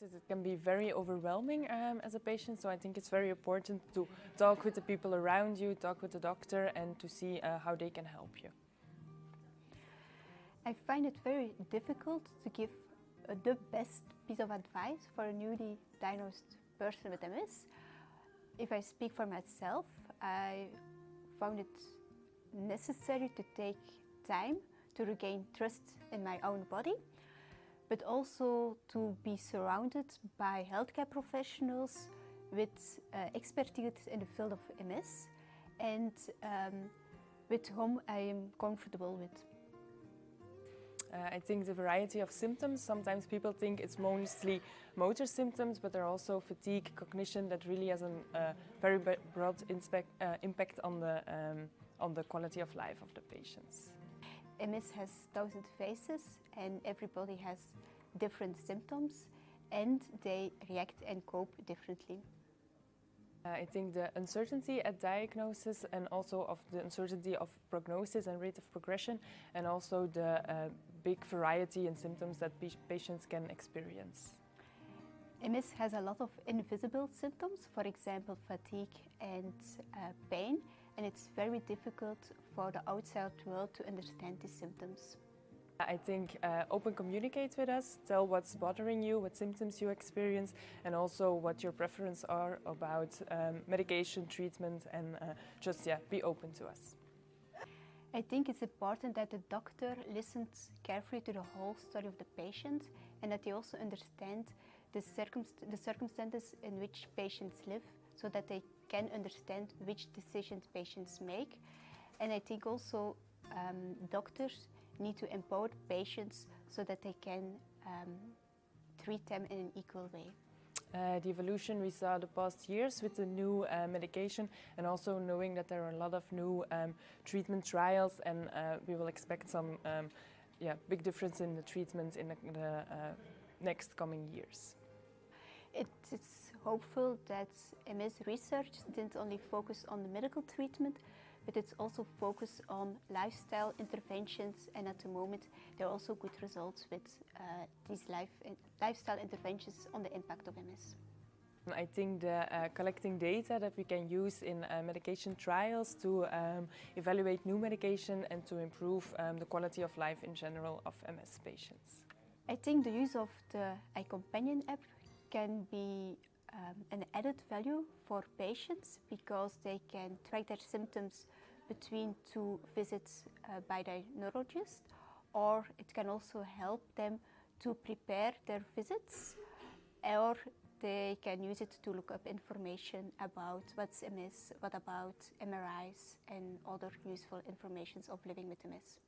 diagnosis, it can be very overwhelming as a patient, so I think it's very important to talk with the people around you, talk with the doctor, and to see how they can help you. I find it very difficult to give the best piece of advice for a newly diagnosed person with MS. If I speak for myself, I found it necessary to take time to regain trust in my own body, but also to be surrounded by healthcare professionals with expertise in the field of MS and with whom I am comfortable with. I think the variety of symptoms, sometimes people think it's mostly motor symptoms, but there are also fatigue, cognition that really has a very broad impact on the quality of life of the patients. MS has 1,000 faces and everybody has different symptoms and they react and cope differently. I think the uncertainty at diagnosis and also of the uncertainty of prognosis and rate of progression, and also the big variety in symptoms that patients can experience. MS has a lot of invisible symptoms, for example fatigue and pain, and it's very difficult for the outside world to understand these symptoms. I think open communicate with us, tell what's bothering you, what symptoms you experience, and also what your preferences are about medication, treatment, and just be open to us. I think it's important that the doctor listens carefully to the whole story of the patient and that they also understand the circumstances in which patients live so that they can understand which decisions patients make. And I think also doctors need to empower patients so that they can treat them in an equal way. The evolution we saw the past years with the new medication, and also knowing that there are a lot of new treatment trials, and we will expect some big difference in the treatment in the next coming years. It's hopeful that MS research didn't only focus on the medical treatment, but it's also focused on lifestyle interventions, and at the moment there are also good results with these lifestyle interventions on the impact of MS. I think collecting data that we can use in medication trials to evaluate new medication and to improve the quality of life in general of MS patients. I think the use of the iCompanion app can be an added value for patients because they can track their symptoms between 2 visits by their neurologist, or it can also help them to prepare their visits, or they can use it to look up information about what's MS, what about MRIs and other useful information of living with MS.